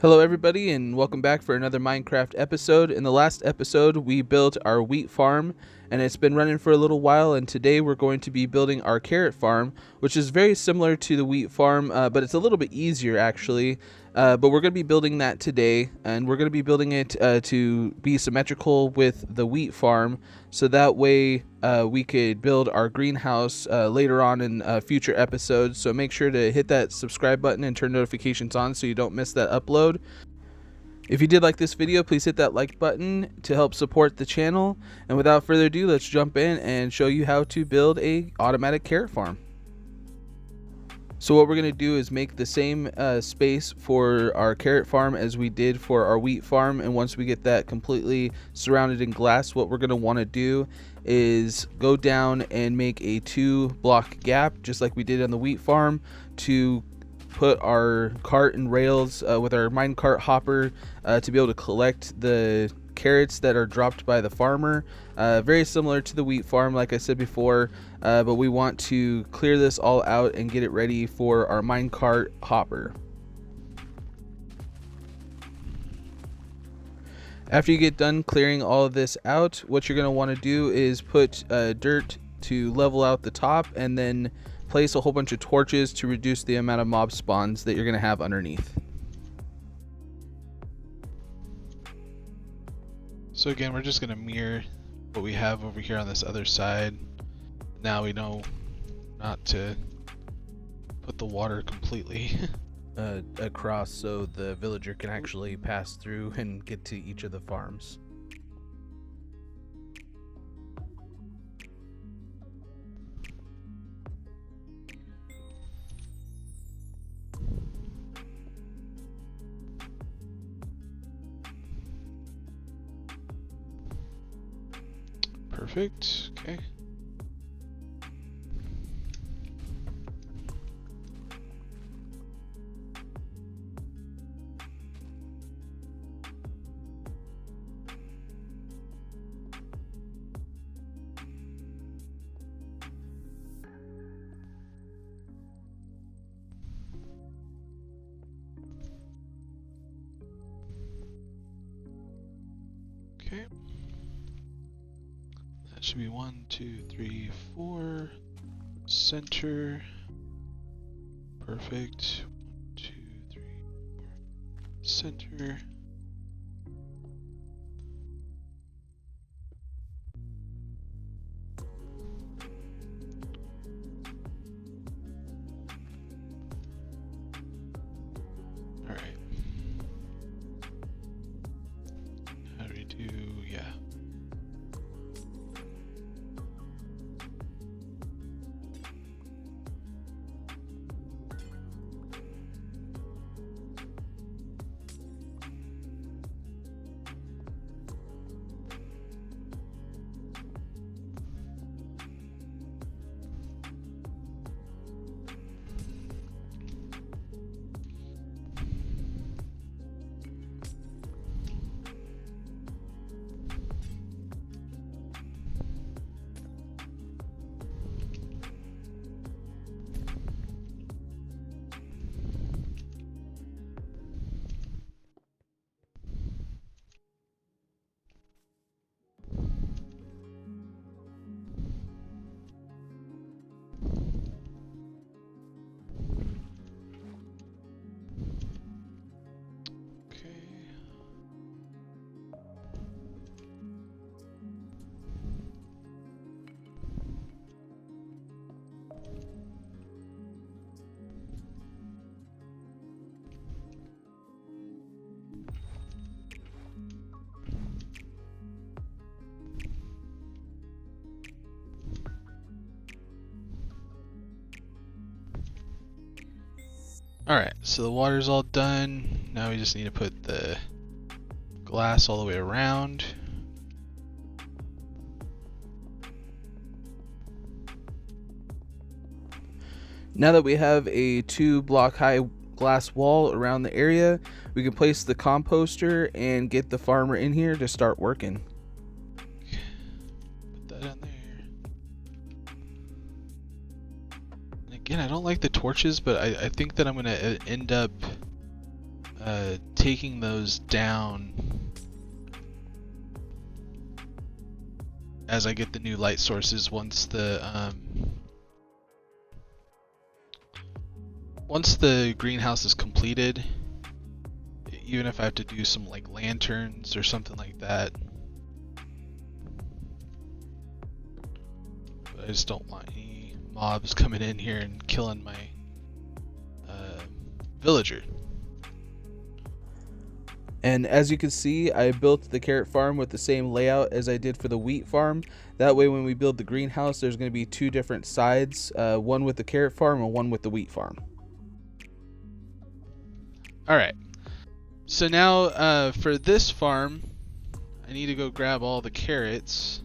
Hello everybody and welcome back for another Minecraft episode. In the last episode we built our wheat farm and it's been running for a little while, and today we're going to be building our carrot farm, which is very similar to the wheat farm, but it's a little bit easier actually. But we're going to be building that today, and we're going to be building it to be symmetrical with the wheat farm, so that way we could build our greenhouse later on in future episodes. So make sure to hit that subscribe button and turn notifications on so you don't miss that upload. If you did like this video, please hit that like button to help support the channel. And without further ado, let's jump in and show you how to build a automatic carrot farm. So what we're going to do is make the same space for our carrot farm as we did for our wheat farm. And once we get that completely surrounded in glass, what we're going to want to do is go down and make a 2-block gap, just like we did on the wheat farm, to put our cart and rails with our minecart hopper to be able to collect the carrots that are dropped by the farmer. Very similar to the wheat farm, like I said before, but we want to clear this all out and get it ready for our minecart hopper. After you get done clearing all of this out, what you're going to want to do is put dirt to level out the top, and then place a whole bunch of torches to reduce the amount of mob spawns that you're going to have underneath. So again, we're just going to mirror what we have over here on this other side. Now we know not to put the water completely across, so the villager can actually pass through and get to each of the farms. Perfect. Okay. Okay. That should be 1, 2, 3, 4. Center. Perfect. 1, 2, 3, 4. Center. All right. How do we do? Yeah. Alright, so the water's all done. Now we just need to put the glass all the way around. Now that we have a 2-block high glass wall around the area, we can place the composter and get the farmer in here to start working. Put that in there. Again, I don't like the torches, but I think that I'm going to end up taking those down as I get the new light sources once the greenhouse is completed. Even if I have to do some like lanterns or something like that. But I just don't want any mobs coming in here and killing my villager. And as you can see, I built the carrot farm with the same layout as I did for the wheat farm. That way when we build the greenhouse, there's going to be two different sides, one with the carrot farm and one with the wheat farm. Alright, so now for this farm, I need to go grab all the carrots.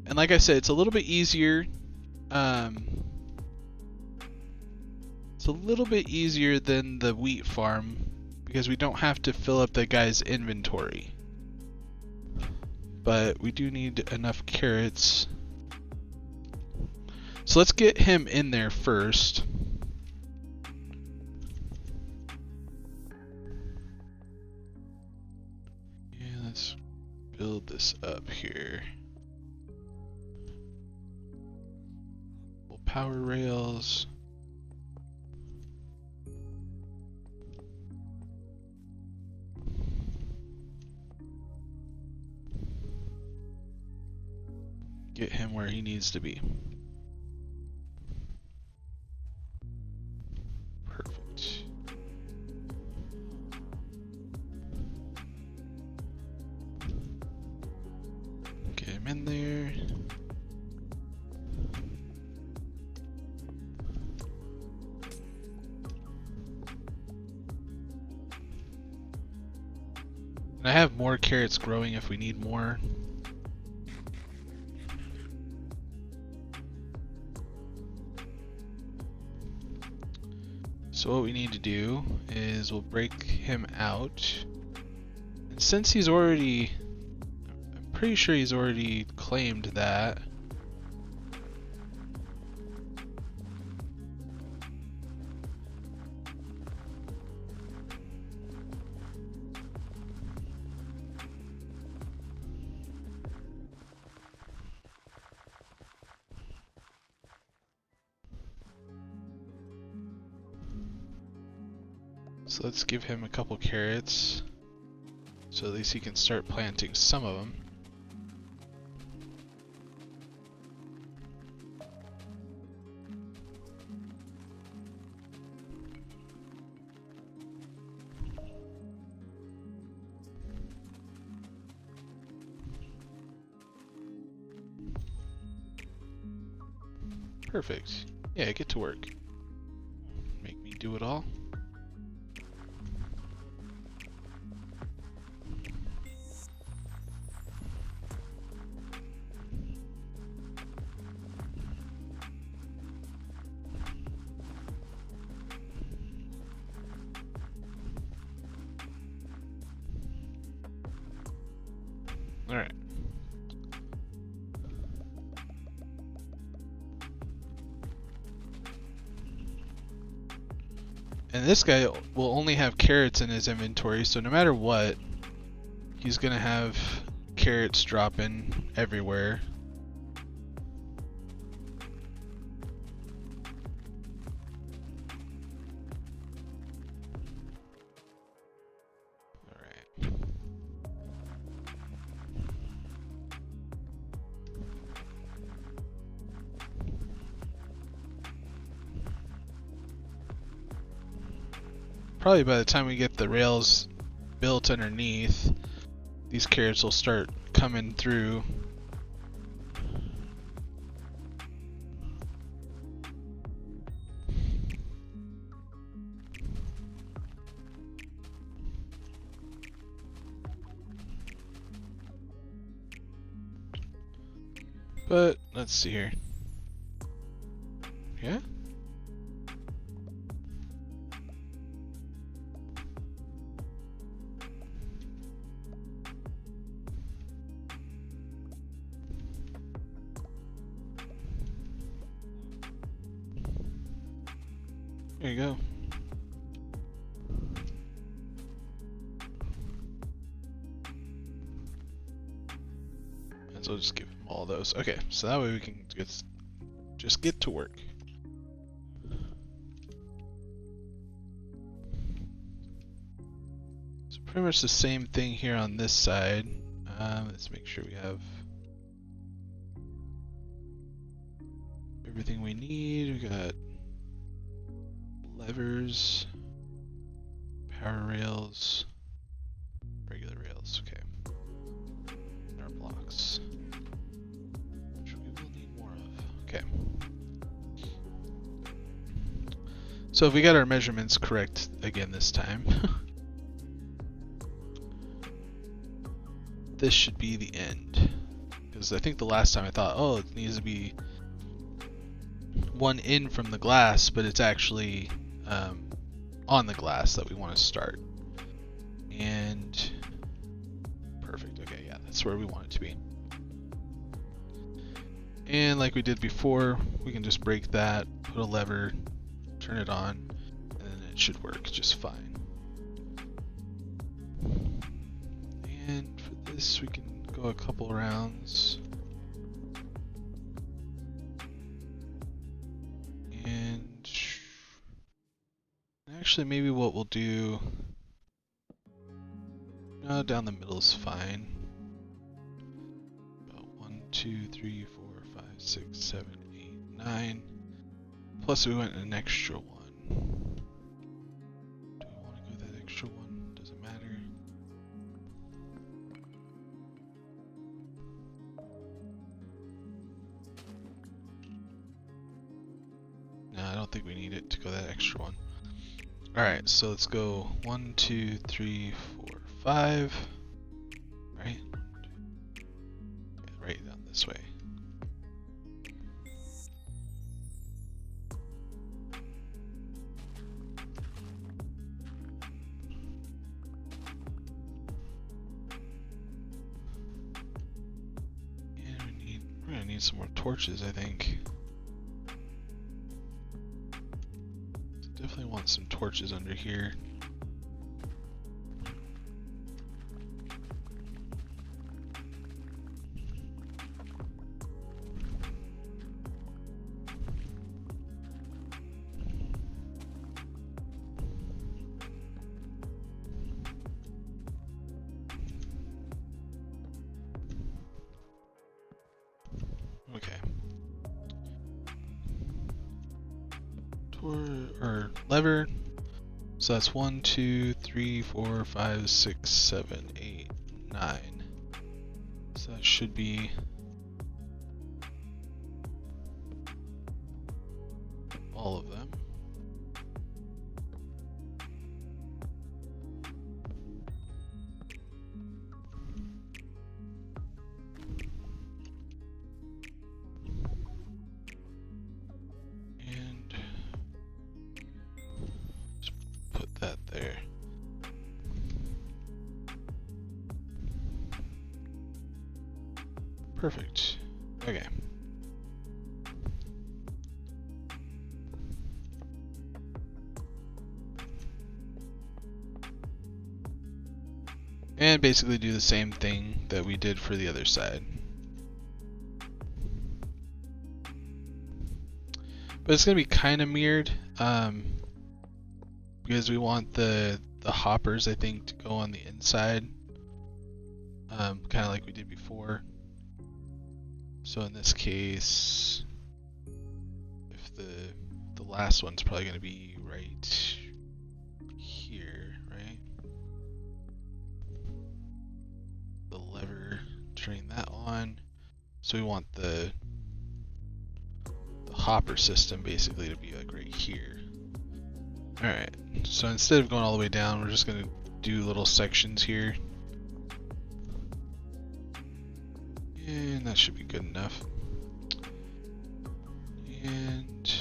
And like I said, it's a little bit easier. It's a little bit easier than the wheat farm because we don't have to fill up the guy's inventory. But we do need enough carrots. So let's get him in there first. Yeah, let's build this up here. Power rails. Get him where he needs to be. Perfect. Get him in there. And I have more carrots growing if we need more. So what we need to do is we'll break him out. And since he's already, I'm pretty sure he's already claimed that. So let's give him a couple carrots, so at least he can start planting some of them. Perfect. Yeah, get to work. Make me do it all. Alright. And this guy will only have carrots in his inventory, so no matter what, he's gonna have carrots dropping everywhere. Probably by the time we get the rails built underneath, these carrots will start coming through. But let's see here. Yeah? There you go. So just give him all those. Okay, so that way we can just get to work. So pretty much the same thing here on this side. Let's make sure we have everything we need. We got levers, power rails, regular rails. Okay. And our blocks, which we will need more of. Okay. So if we got our measurements correct again this time, this should be the end. Because I think the last time I thought, oh, it needs to be one in from the glass, but it's actually on the glass that we want to start. And perfect. Okay, yeah, that's where we want it to be. And like we did before, we can just break that, put a lever, turn it on, and then it should work just fine. And for this, we can go a couple rounds. And actually, maybe what we'll do, no, down the middle is fine. About 1, 2, 3, 4, 5, 6, 7, 8, 9. Plus we went an extra one. Do we want to go that extra one? Does it matter? No, I don't think we need it to go that extra one. Alright, so let's go 1, 2, 3, 4, 5. Right? Yeah, right down this way. And we're gonna need some more torches, I think. Definitely want some torches under here. Okay. Or lever. So that's 1, 2, 3, 4, 5, 6, 7, 8, 9. So that should be all of them. And just put that there. Perfect. Okay. And basically do the same thing that we did for the other side. But it's going to be kind of mirrored because we want the hoppers, I think, to go on the inside, kind of like we did before. So in this case, if the last one's probably going to be right here, right? The lever, turning that on. So we want the hopper system basically to be like right here. Alright, so instead of going all the way down, we're just going to do little sections here. And that should be good enough. And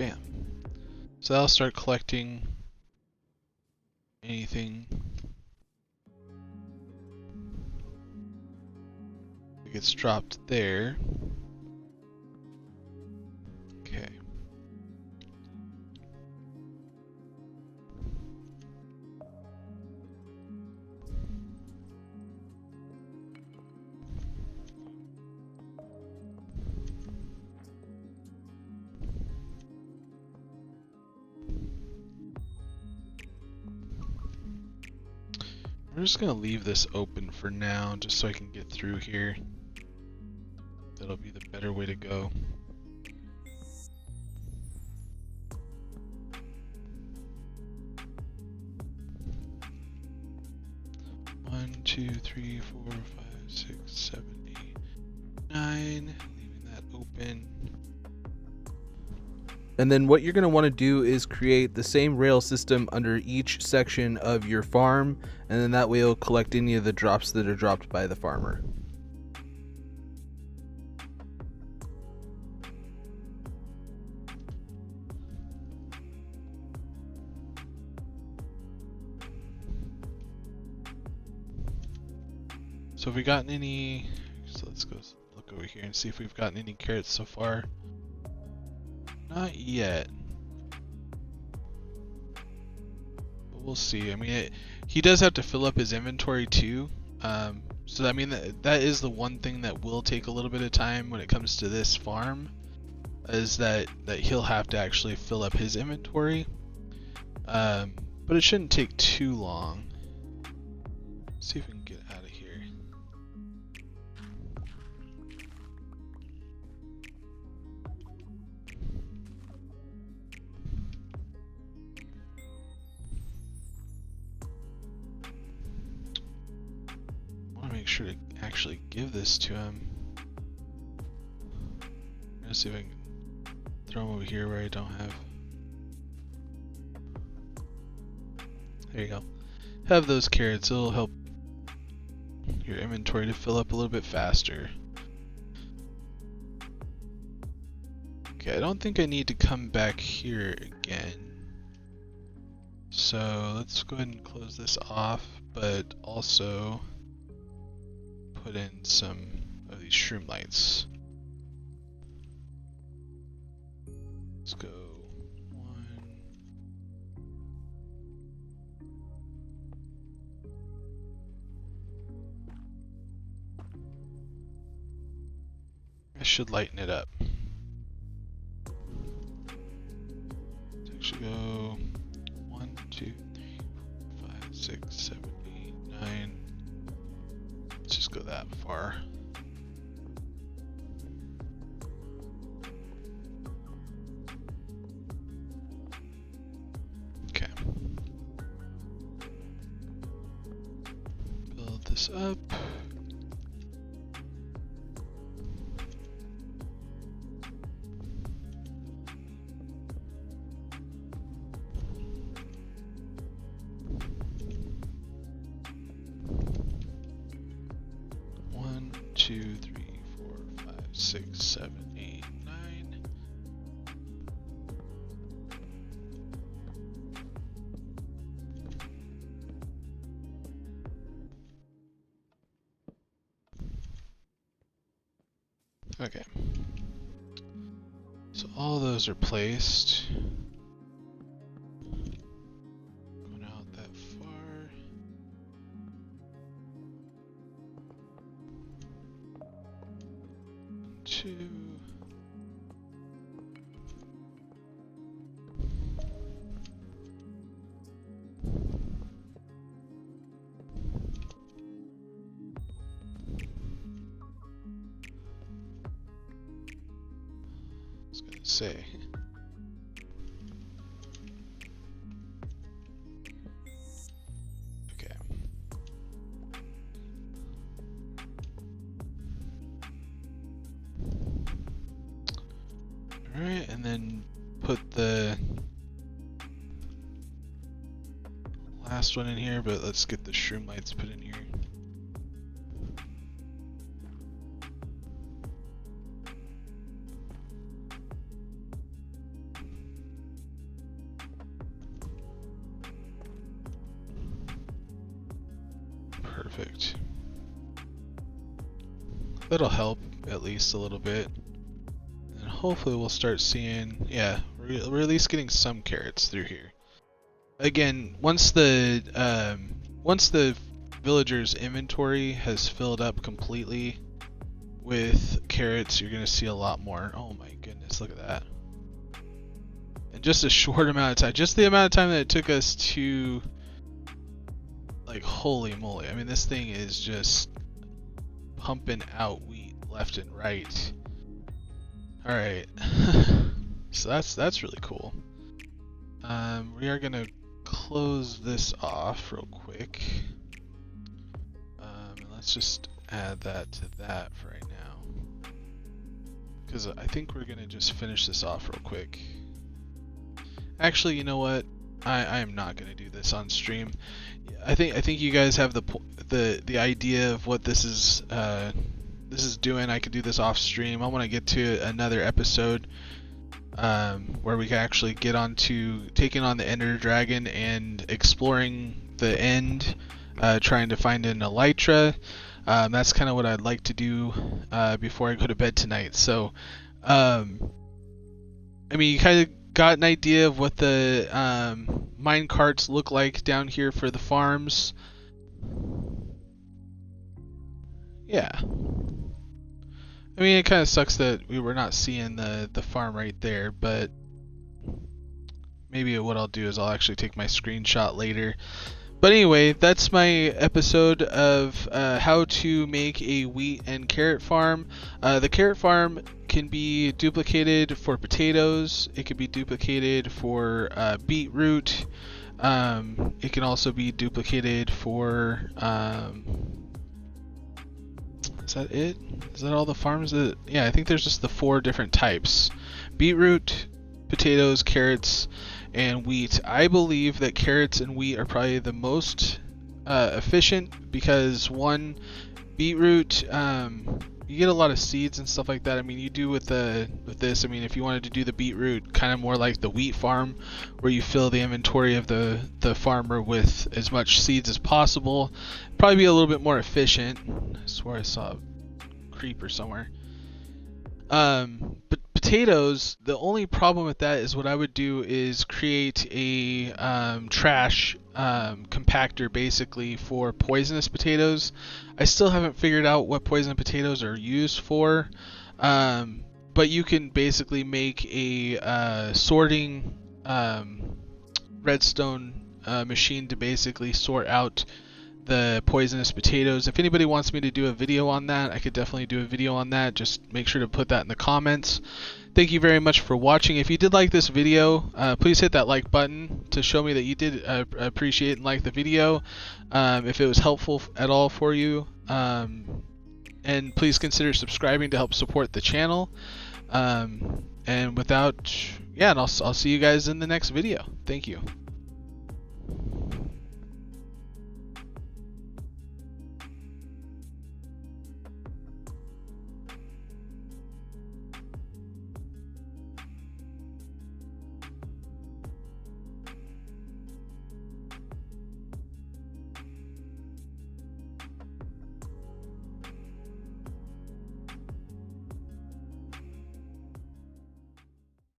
Bam. So that'll start collecting anything that gets dropped there. Okay. I'm just gonna leave this open for now, just so I can get through here. That'll be the better way to go. One, two, three, 4, 5, 6, 7, 8, 9. Leaving that open. And then what you're going to want to do is create the same rail system under each section of your farm, and then that way it'll collect any of the drops that are dropped by the farmer. So have we gotten any? So let's go look over here and see if we've gotten any carrots so far. Not yet. But we'll see. I mean, he does have to fill up his inventory too. So I mean that is the one thing that will take a little bit of time when it comes to this farm, is that he'll have to actually fill up his inventory. But it shouldn't take too long. Let's see if we can get out of here. Make sure to actually give this to him. Let's see if I can throw him over here where I don't have. There you go. Have those carrots. It'll help your inventory to fill up a little bit faster. Okay, I don't think I need to come back here again. So let's go ahead and close this off, but also put in some of these shroom lights. Let's go 1. I should lighten it up. Let's actually go 1, 2, 3, 4, 5, 6, 7, 8, 9. Let's just go that far. Okay. Build this up. Two, three, 4, 5, 6, 7, 8, 9. Okay. So all those are placed. Going out that far. 2. I was gonna say. Okay. Alright, and then put the last one in here, but let's get the shroom lights put in here. Perfect. That'll help at least a little bit. And hopefully we'll start seeing, yeah, we're at least getting some carrots through here. Again, once the villager's inventory has filled up completely with carrots, you're gonna see a lot more. Oh my goodness, look at that. In just a short amount of time, just the amount of time that it took us to, like, holy moly. I mean, this thing is just pumping out wheat left and right. All right. So that's really cool. We are gonna close this off real quick. And let's just add that to that for right now, because I think we're gonna just finish this off real quick. Actually, you know what? I am not gonna do this on stream. I think you guys have the idea of what this is doing. I could do this off stream. I want to get to another episode where we can actually get on to taking on the Ender Dragon and exploring the end, trying to find an Elytra. That's kind of what I'd like to do before I go to bed tonight. So, I mean, you kind of got an idea of what the mine carts look like down here for the farms. Yeah. I mean, it kind of sucks that we were not seeing the farm right there, but maybe what I'll do is I'll actually take my screenshot later. But anyway, that's my episode of how to make a wheat and carrot farm. The carrot farm can be duplicated for potatoes. It can be duplicated for beetroot. It can also be duplicated for... is that it? Is that all the farms? Yeah, I think there's just the 4 different types. Beetroot, potatoes, carrots, and wheat. I believe that carrots and wheat are probably the most efficient because, one, beetroot, you get a lot of seeds and stuff like that. I mean, you do with this. I mean, if you wanted to do the beetroot kind of more like the wheat farm, where you fill the inventory of the farmer with as much seeds as possible, probably be a little bit more efficient. I swear I saw a creeper somewhere. But potatoes, the only problem with that is what I would do is create a trash compactor basically for poisonous potatoes. I still haven't figured out what poison potatoes are used for, but you can basically make a sorting redstone machine to basically sort out the poisonous potatoes. If anybody wants me to do a video on that, I could definitely do a video on that. Just make sure to put that in the comments. Thank you very much for watching. If you did like this video, please hit that like button to show me that you did appreciate and like the video. If it was helpful at all for you, and please consider subscribing to help support the channel. And I'll see you guys in the next video. Thank you.